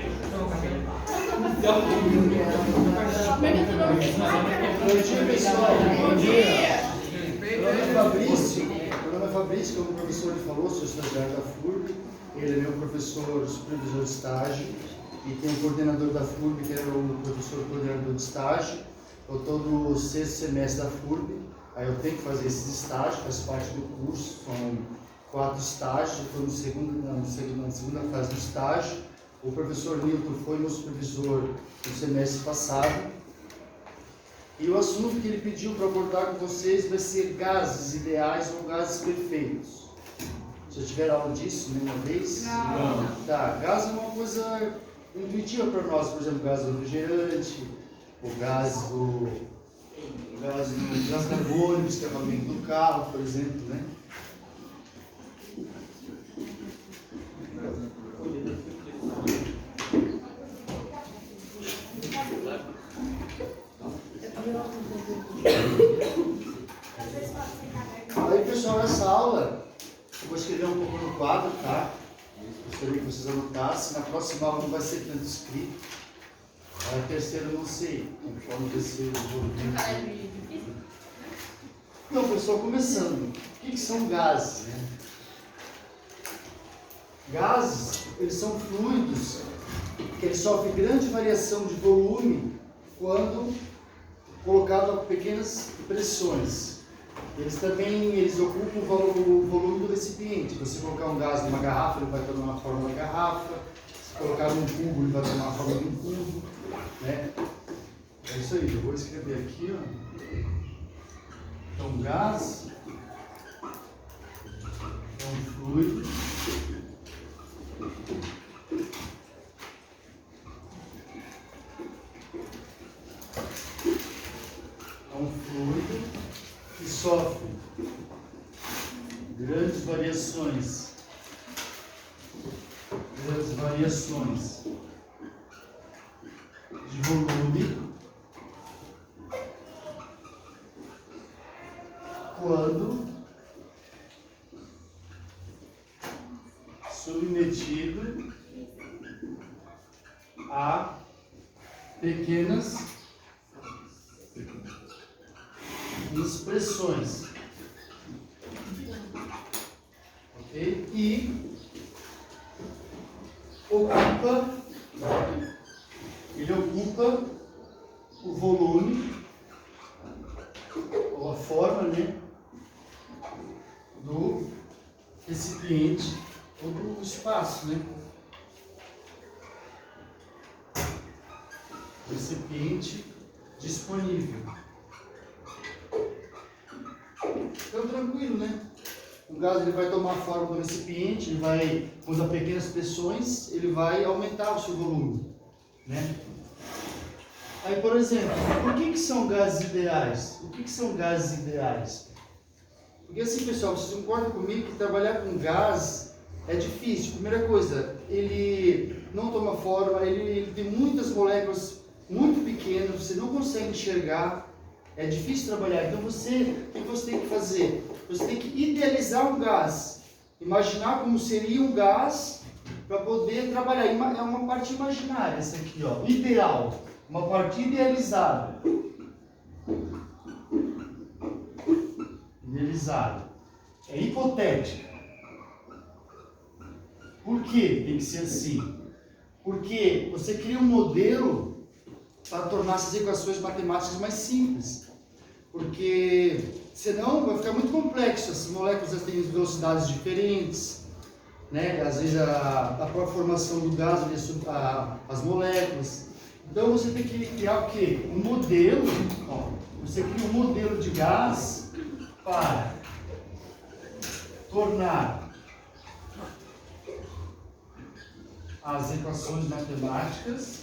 Bom dia, pessoal. Bom dia. Meu nome é Fabrício, como o professor falou, sou estagiário da FURB. Ele é meu professor supervisor de estágio e tem o coordenador da FURB, que é o professor coordenador de estágio. Eu estou no 6º semestre da FURB, aí eu tenho que fazer esses estágios, faz parte do curso, são 4 estágios, eu estou na segunda fase do estágio. O professor Nilton foi meu supervisor no semestre passado. E o assunto que ele pediu para abordar com vocês vai ser gases ideais ou gases perfeitos. Já tiveram aula disso nenhuma vez? Não. Tá, gás é uma coisa intuitiva para nós, por exemplo, gás do refrigerante, o gás carbônico, escapamento do carro, por exemplo, né? Aí, pessoal, nessa aula eu vou escrever um pouco no quadro, tá? Gostaria que vocês anotassem. Na próxima aula não vai ser tanto escrito. A terceira eu não sei, conforme vai ser o volume. Então, pessoal, começando. O que são gases, né? Gases, eles são fluidos que eles sofrem grande variação de volume quando colocado a pequenas pressões. Eles ocupam o volume do recipiente. Se você colocar um gás numa garrafa, ele vai tomar a forma da garrafa. Se colocar num cubo, ele vai tomar a forma de um cubo, né? É isso aí, eu vou escrever aqui, ó. Então, gás é um fluido que sofre grandes variações de volume quando submetido a pequenas pressões, ok? E ele ocupa o volume ou a forma, né, do recipiente ou do espaço, né? Recipiente disponível. Então, tranquilo, né? O gás ele vai tomar a forma do recipiente, ele vai, com as pequenas pressões, ele vai aumentar o seu volume, né? Aí, por exemplo, por que são gases ideais? O que são gases ideais? Porque assim, pessoal, vocês concordam comigo que trabalhar com gás é difícil. Primeira coisa, ele não toma forma, ele tem muitas moléculas muito pequenas, você não consegue enxergar. É difícil trabalhar, então o que você tem que fazer? Você tem que idealizar um gás, imaginar como seria um gás para poder trabalhar. É uma parte imaginária essa aqui, ó, ideal, uma parte idealizada. É hipotética. Por que tem que ser assim? Porque você cria um modelo para tornar essas equações matemáticas mais simples. Porque senão vai ficar muito complexo. As moléculas têm velocidades diferentes, né? Às vezes a própria formação do gás, as moléculas. Então você tem que criar o quê? Um modelo. Ó, você cria um modelo de gás para tornar as equações matemáticas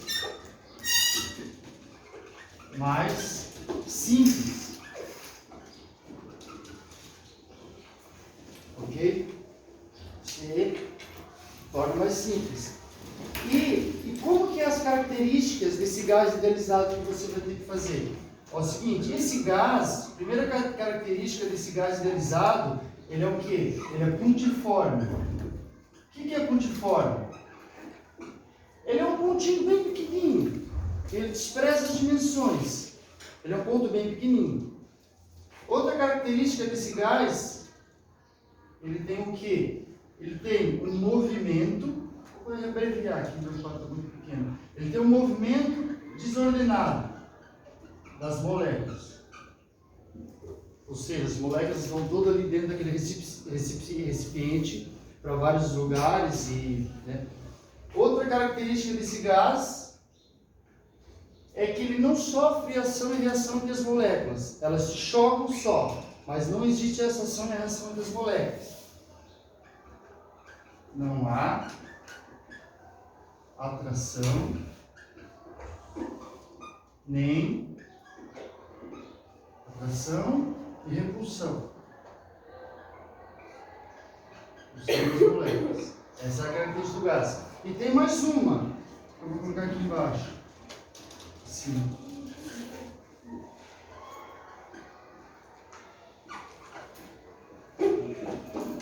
mais simples. Ok? Você torna mais simples. E como que é as características desse gás idealizado que você vai ter que fazer? É o seguinte, esse gás, a primeira característica desse gás idealizado, ele é o quê? Ele é pontiforme. O que é pontiforme? Ele é um pontinho bem pequenininho. Ele despreza as dimensões. Ele é um ponto bem pequenininho. Outra característica desse gás, ele tem o quê? Ele tem um movimento, vou abreviar aqui, meu fato é muito pequeno. Ele tem um movimento desordenado das moléculas. Ou seja, as moléculas vão todas ali dentro daquele recipiente para vários lugares. Né? Outra característica desse gás é que ele não sofre ação e reação entre as moléculas. Elas se chocam só, mas não existe essa ação e reação entre as moléculas. Não há atração nem atração e repulsão. Os três moléculas. Essa é a característica do gás. E tem mais uma. Eu vou colocar aqui embaixo. Assim.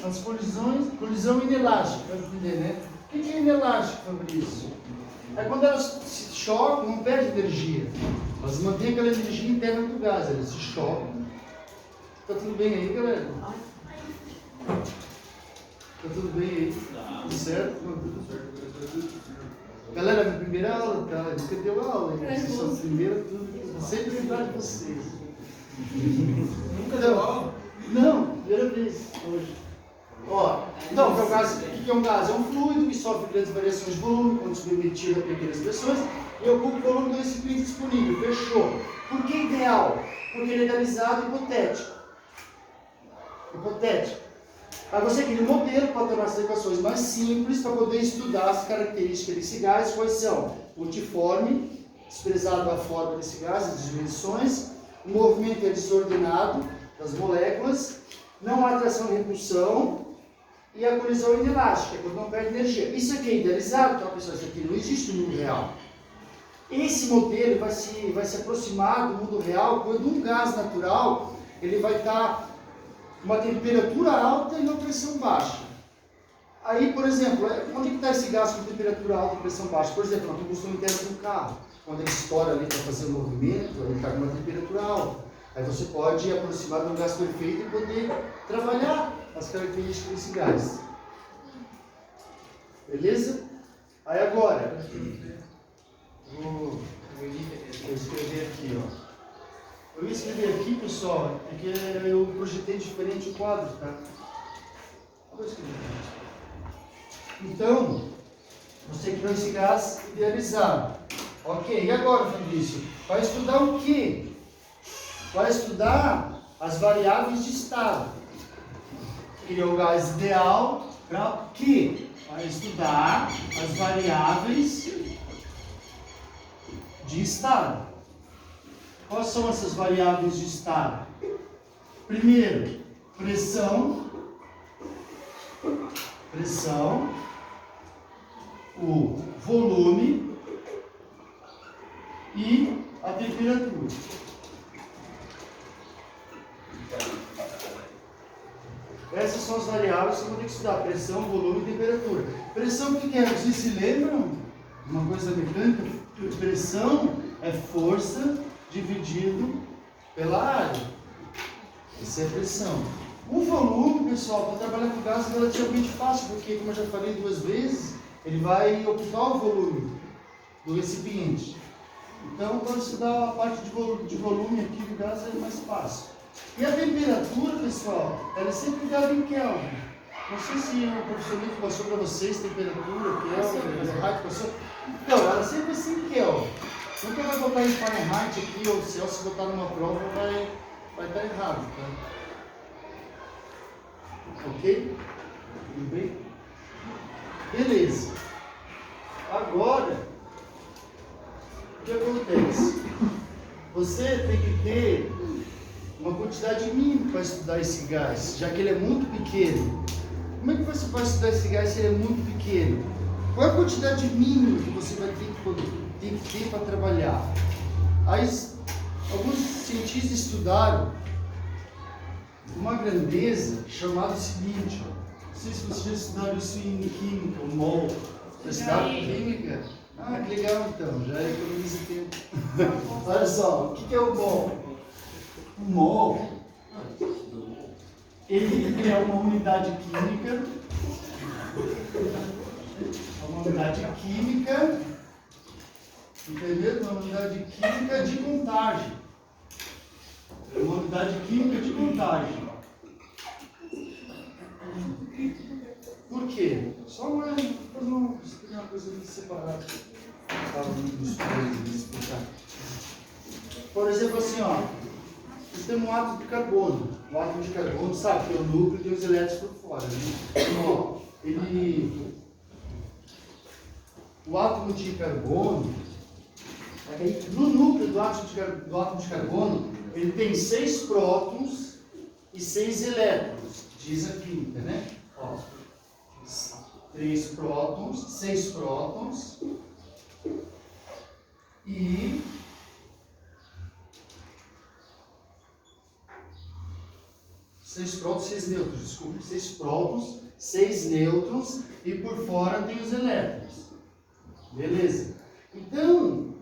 As colisão inelástica, para entender, né? O que é inelástico, Fabrício? É quando elas se chocam, não perdem energia. Elas mantêm aquela energia interna do gás, elas se chocam. Tá tudo bem aí, galera? Tá tudo bem aí? Tudo certo? Galera, minha primeira aula, tá? Eu nunca deu aula, hein? Vocês são a primeira, tudo. Vou sempre lembrar de vocês. Nunca deu aula? Não, primeira vez hoje. Ó, então, o que é um gás? É um fluido que sofre grandes variações de volume quando submetido a pequenas pressões e ocupa o volume do recipiente disponível. Fechou. Por que ideal? Porque ele é idealizado e hipotético. Aí você cria um modelo para tornar as equações mais simples para poder estudar as características desse gás, quais são? Multiforme, expressado a forma desse gás, as dimensões, o movimento é desordenado das moléculas, não há atração e repulsão, e a colisão inelástica, quando não perde energia. Isso aqui é idealizado, então, pessoal, isso aqui não existe no mundo real. Esse modelo vai se aproximar do mundo real quando um gás natural ele vai estar uma temperatura alta e uma pressão baixa. Aí, por exemplo, onde está esse gás com temperatura alta e pressão baixa? Por exemplo, na combustão interna de um carro. Quando ele estoura ali para fazer o movimento, ele está com uma temperatura alta. Aí você pode aproximar de um gás perfeito e poder trabalhar as características desse gás. Beleza? Aí agora, vou escrever aqui, ó. Eu ia escrever aqui, pessoal, porque eu projetei diferente o quadro, tá? Vou escrever aqui. Então, você criou esse gás idealizado. Ok, e agora, Fabrício? Vai estudar o quê? Vai estudar as variáveis de estado. Criou o gás ideal para quê? Vai estudar as variáveis de estado. Quais são essas variáveis de estado? Primeiro, pressão, o volume e a temperatura. Essas são as variáveis que você vai ter que estudar: pressão, volume e temperatura. Pressão, o que é? Vocês se lembram? Uma coisa mecânica? Pressão é força dividido pela área. Isso é pressão. O volume, pessoal, para trabalhar com gás é relativamente fácil, porque, como eu já falei 2 vezes, ele vai ocupar o volume do recipiente. Então, para estudar a parte de volume aqui do gás é mais fácil. E a temperatura, pessoal, ela é sempre dada em Kelvin. Não sei se o professor Lito passou para vocês temperatura, Kelvin, Fahrenheit, passou. Então, ela sempre vai ser em Kelvin. Nunca vai botar em Fahrenheit aqui, ou se botar numa prova, vai estar errado, tá? Ok? Tudo bem? Beleza. Agora, o que acontece? Você tem que ter uma quantidade mínima para estudar esse gás, já que ele é muito pequeno. Como é que você vai estudar esse gás se ele é muito pequeno? Qual é a quantidade mínima que você vai ter que ter para trabalhar? Aí, alguns cientistas estudaram uma grandeza chamada o seguinte, ó. Não sei se vocês já estudaram isso em química, o mol. Já estudaram química? Ah, que legal então, já economiza tempo. Olha só, o que é o mol? O mol, ele é uma unidade química, entendeu? Uma unidade química de contagem. É uma unidade química de contagem. Por quê? Só uma coisa aqui separada. Por exemplo, assim, ó, nós temos um átomo de carbono. O átomo de carbono, sabe, tem o núcleo e tem os elétrons por fora. Né? Então, ó, o átomo de carbono, no núcleo do átomo de carbono, ele tem 6 prótons e 6 elétrons, diz a química, né? Ó, 3 prótons, 6 prótons e 6 prótons, 6 nêutrons, desculpe, 6 prótons, 6 nêutrons e por fora tem os elétrons. Beleza? Então,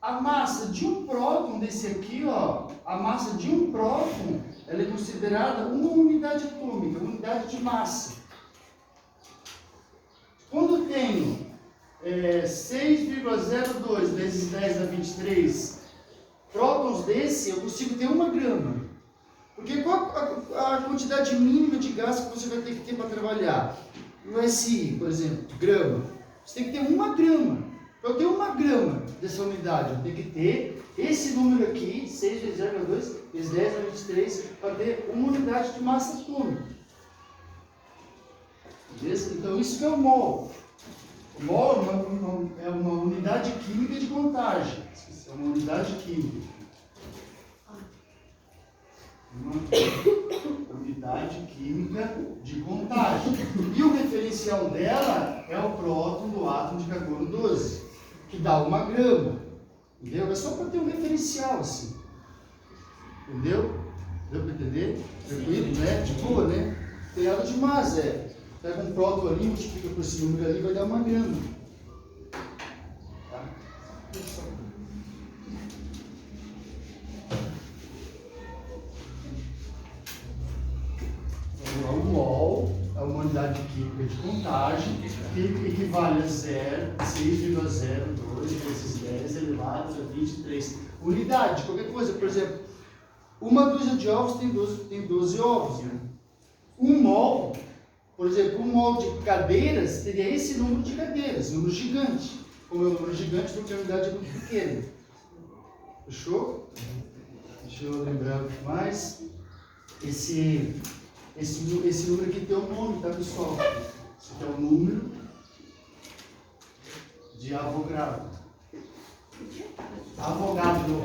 a massa de um próton desse aqui, ó, a massa de um próton, ela é considerada uma unidade atômica, unidade de massa. Quando eu tenho 6,02 vezes 10 a 23 prótons desse, eu consigo ter 1 grama. Porque qual a quantidade mínima de gás que você vai ter que ter para trabalhar? No SI, por exemplo, grama. Você tem que ter 1 grama. Para eu ter 1 grama dessa unidade, eu tenho que ter esse número aqui, 6 vezes 0,2 vezes 10 a 23, para ter 1 unidade de massa atômica. Beleza? Então isso que é o mol. O mol é uma unidade química de contagem. É uma unidade química. Uma unidade química de contagem. E o referencial dela é o próton do átomo de carbono 12, que dá 1 grama. Entendeu? É só para ter um referencial assim. Entendeu? Deu para entender? Tranquilo, né? De boa, né? Tem nada demais, Pega um próton ali, multiplica por esse número ali, vai dar 1 grama. Tá? O mol é uma unidade química de contagem que equivale a 6,02 vezes 10 elevado a 23. Unidade, qualquer coisa, por exemplo, uma dúzia de ovos tem 12 ovos. Né? Um mol, por exemplo, um mol de cadeiras teria esse número de cadeiras, número gigante. Como é um número gigante, porque a unidade é muito pequena. Fechou? Deixa eu lembrar mais. Esse número aqui tem um nome, tá, pessoal? Esse aqui é o número de Avogadro. Avogadro.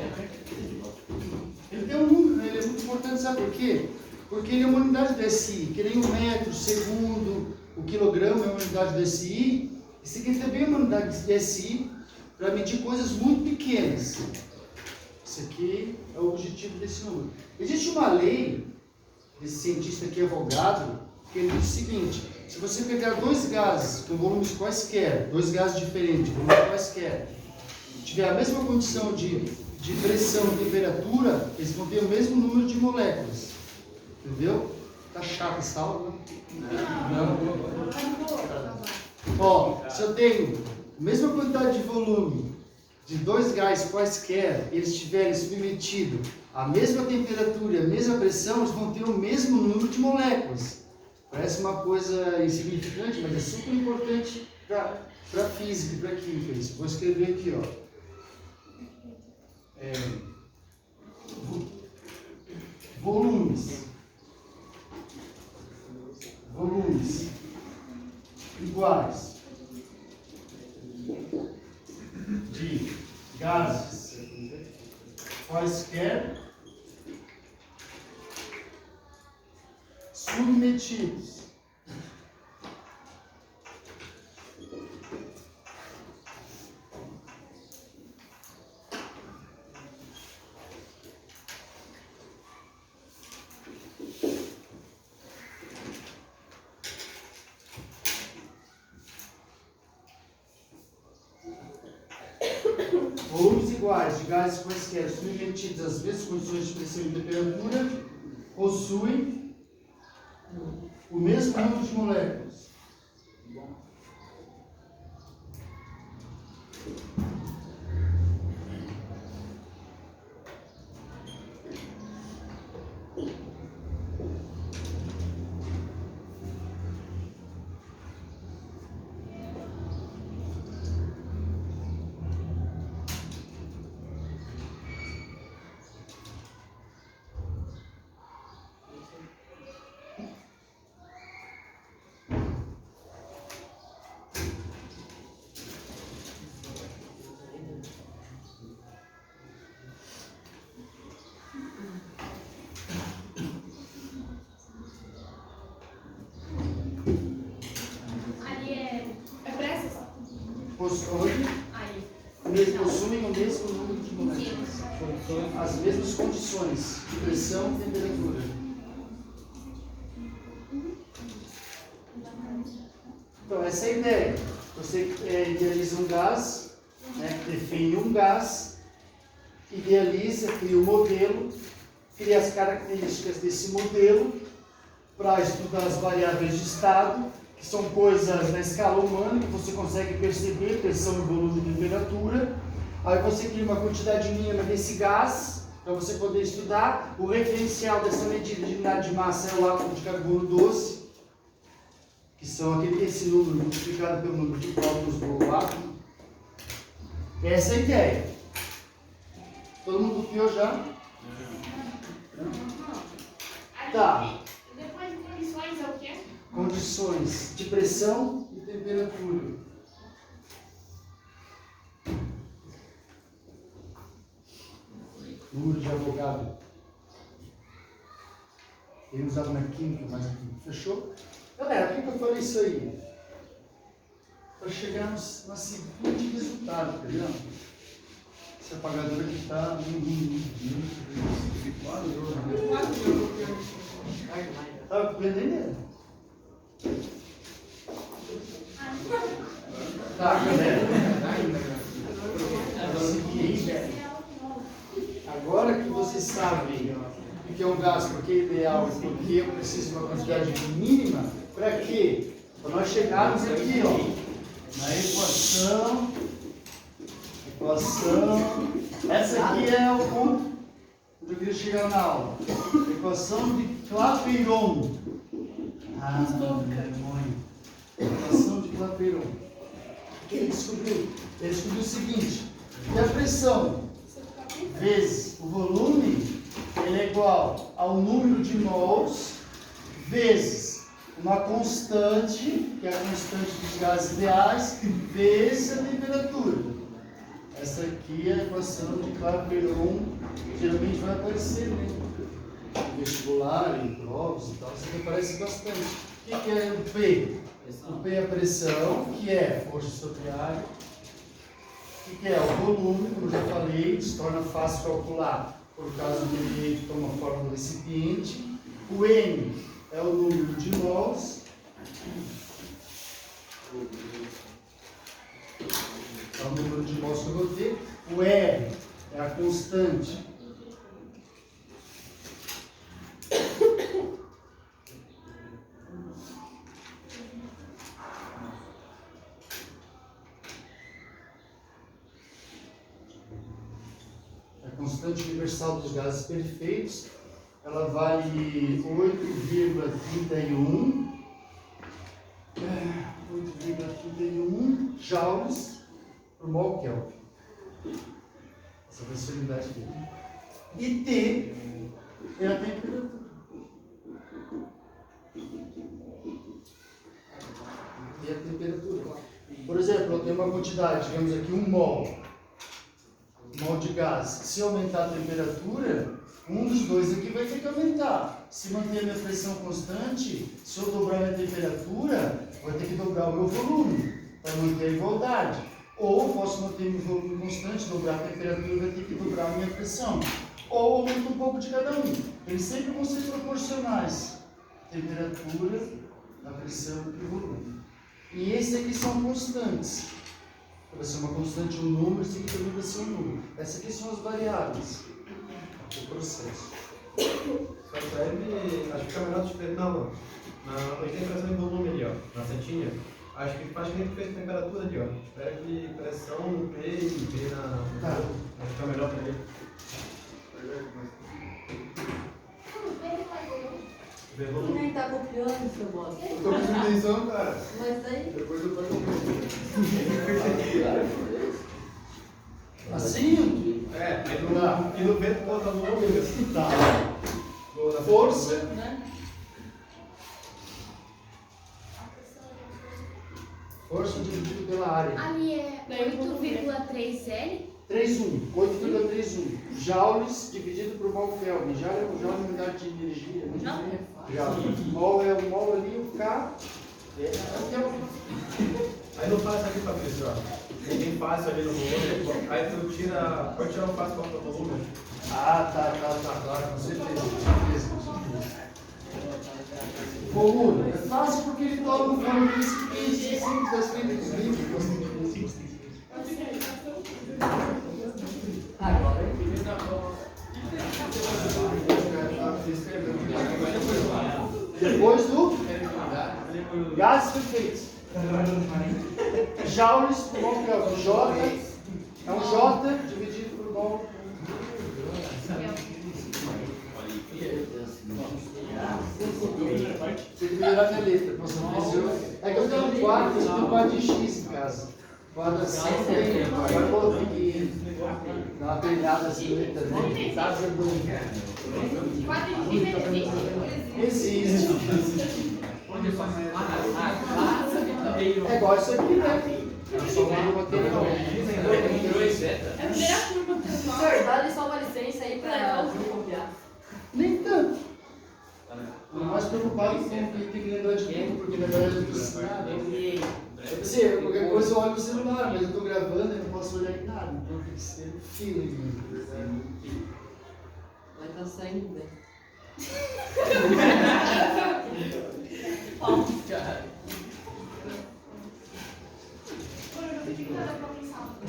Ele tem um número, ele é muito importante, sabe por quê? Porque ele é uma unidade de SI, que nem o metro, o segundo, o quilograma é uma unidade de SI. Esse aqui também é uma unidade de SI para medir coisas muito pequenas. Esse aqui é o objetivo desse número. Existe uma lei desse cientista aqui, Avogadro, que ele diz o seguinte: se você pegar 2 gases com volumes quaisquer, 2 gases diferentes, volumes quaisquer, tiver a mesma condição de pressão e temperatura, eles vão ter o mesmo número de moléculas. Entendeu? Tá chato essa aula, né? Não. Ó, se eu tenho a mesma quantidade de volume de 2 gases quaisquer, eles tiverem submetido à mesma temperatura e à mesma pressão, eles vão ter o mesmo número de moléculas. Parece uma coisa insignificante, mas é super importante para a física e para a química isso. Vou escrever aqui, ó. Volumes iguais de gases quaisquer submetidos volumes iguais de gases quaisquer submetidos às mesmas condições de pressão e temperatura possuem o mesmo número de moléculas. Possuem o mesmo número de moléculas, as mesmas condições de pressão e temperatura. Então, essa é a ideia. Você idealiza um gás, né, define um gás, idealiza, cria um modelo, cria as características desse modelo para estudar as variáveis de estado, que são coisas na escala humana, que você consegue perceber, pressão, volume e temperatura. Aí você cria uma quantidade mínima desse gás, para você poder estudar. O referencial dessa medida de unidade de massa é o átomo de carbono doce, que são esse número multiplicado pelo número de prótons do átomo. Essa é a ideia. Todo mundo copiou já? Tá. Depois de condições é o quê? Condições de pressão e temperatura. Número de Avogadro. Ele usava na química, mas aqui. Fechou? Galera, por que eu falei isso aí? Para chegar no seguinte resultado, entendeu? Esse apagador aqui está Tá entendendo? Tá, galera. É o seguinte. Agora que vocês sabem o que é um gás, porque é ideal e porque eu preciso de uma quantidade mínima, para quê? Para nós chegarmos aqui, ó, na equação. Essa aqui é o ponto onde eu queria chegar na aula. Equação de Clapeyron. Demônio. Equação de Clapeyron. O que ele descobriu? Ele descobriu o seguinte: que a pressão vezes o volume ele é igual ao número de mols vezes uma constante, que é a constante dos gases ideais, vezes a temperatura. Essa aqui é a equação de Clapeyron, geralmente vai aparecer, né? Em vestibular, em provas e tal, isso aqui aparece bastante. O que é o P? O P é a pressão, que é força sobre área. O que é o volume, como eu já falei, se torna fácil calcular por causa do que toma forma do recipiente. O N é o número de mols. É o número de mols que eu vou ter. O R é a constante. A constante universal dos gases perfeitos. Ela vale 8,31 joules por mol Kelvin. Essa vai ser a unidade dele. E T é a temperatura. E a temperatura. Por exemplo, eu tenho uma quantidade, digamos aqui, 1 mol de gás. Se aumentar a temperatura, um dos dois aqui vai ter que aumentar. Se manter a minha pressão constante, se eu dobrar a minha temperatura, vou ter que dobrar o meu volume para manter a igualdade. Ou posso manter meu volume constante, dobrar a temperatura, vai ter que dobrar a minha pressão. Ou aumento um pouco de cada um. Eles sempre vão ser proporcionais. Temperatura, a pressão e o volume. E esses aqui são constantes. vai ser uma constante, um número, isso aqui também vai ser um número. Essas aqui são as variáveis do processo. Percebe? Acho que fica melhor de não. Na integração em volume ali, ó, na setinha. Acho que faz que nem tu fez temperatura ali, ó. Escreve pressão no P e V na. Tá. Vai ficar melhor pra ele. V Tu volume. nem tá copiando, seu bosta. Eu tô prestando atenção, cara. Mas daí. Depois eu pego o Assim? É, aí no, e no V tu bota volume. Tá. Na Força. Né? Força dividido pela área. Ali é 8,3L. 3,1. 8,31. Joules dividido por mol Kelvin. Joule é uma unidade de energia. Muito Não. bem. Joule. Mol é o mol ali, o K. É o Kelvin. Aí não faz aqui, Fabrício, ó. Tem fácil ali no volume. Aí tu tira. Pode tirar o fácil para o volume. Ah, tá, claro, com certeza. Volume. É fácil porque ele toma no forma de recipiente, sempre está escrito nos livros. Agora. Depois do gases perfeitos. Joules por mol Kelvin. J é um J dividido por mol. Tem que melhorar minha letra. Nossa, é que eu tenho um quadro, eu tenho um quadro de X em casa. Quadro assim, agora eu coloquei aqui. Dá uma treinada assim, letra, né? Casa do. 4 de existe? Existe. É igual isso aqui, né? É só uma material. É a primeira curva. Senhor, dá-lhe só uma licença aí pra copiar. Nem tanto. Estou mais preocupado com que tem que lembrar de tudo, porque na verdade eu estou ensinado. Assim, qualquer coisa eu olho no celular, mas eu estou gravando e não posso olhar em nada. Então tem que ser feeling mesmo. Vai tá saindo bem.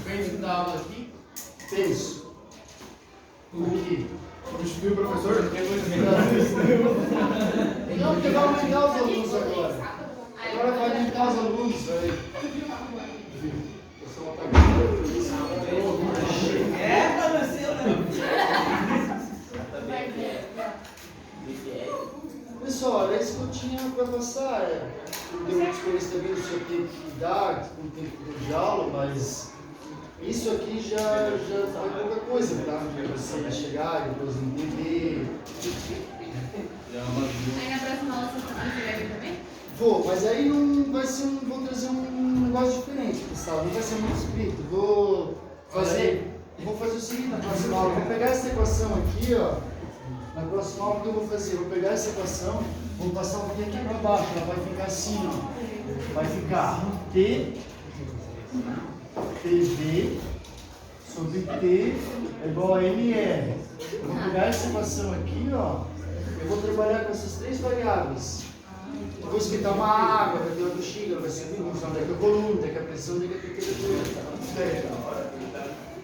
Pensa da aula aqui. Penso. Aqui. Substitui o professor? Não, porque vai aumentar os alunos agora. Agora vai aumentar os alunos. Aí. Pessoal, era isso que eu tinha para passar. Eu dei uma experiência também do seu tempo de dar, com o tempo de aula, mas isso aqui já foi pouca coisa, tá? Para você chegar e depois entender. Aí na próxima aula você vai vir também? Vou, mas aí não vai ser vou trazer um negócio diferente, pessoal. Não vai ser muito escrito. Vou fazer o seguinte na próxima aula. Vou pegar essa equação aqui, ó. Na próxima aula o que eu vou fazer? Vou pegar essa equação, vou passar um pouquinho aqui para baixo. Ela vai ficar assim, ó. Vai ficar T TV sobre T é igual a MR. Eu vou pegar essa equação aqui, ó. Eu vou trabalhar com essas três variáveis. Eu vou esquentar uma água, vai ter uma bexiga, vai ser a função, daqui a volume, daqui a pressão, daqui a temperatura.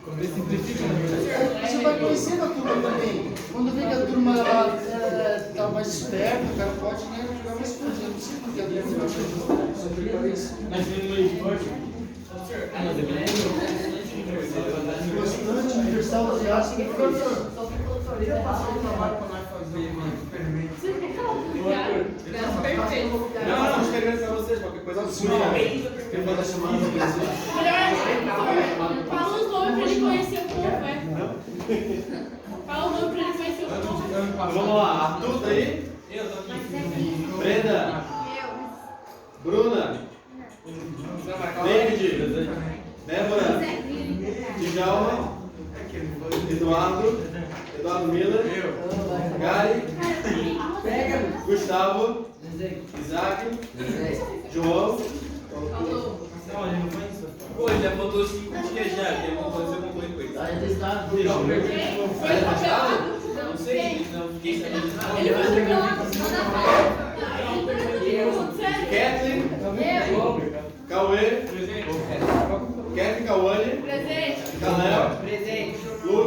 Você vai conhecendo a turma também. Quando vê que a turma está mais esperta, o cara pode jogar mais coisas. Eu não sei porque a turma vai jogar, só preparei isso. Constante, universal, asiático, professor. Só que o professor ele passa o trabalho pra nós fazer, mano. Perfeito. Não, escrevendo pra vocês, qualquer coisa assim. Primeira semana do Brasil. Melhor, fala os nomes pra ele conhecer o povo, é. Fala o nome pra ele conhecer o povo. Vamos lá, Arthur tá aí? Mas é aqui. Brenda, Bruna, David, Débora, Djalma, Eduardo Miller, Gary, Gustavo, Isaac, João. Pô, ele já botou 5 dias já, que é uma coisa que eu vou com ele. Aí está Foi papelado? Não sei, não fiquei sabendo de nada. Ele vai papelado, Kathleen, Cauê, Kevin Cauane, Presente. Léo, Presente. Lucas.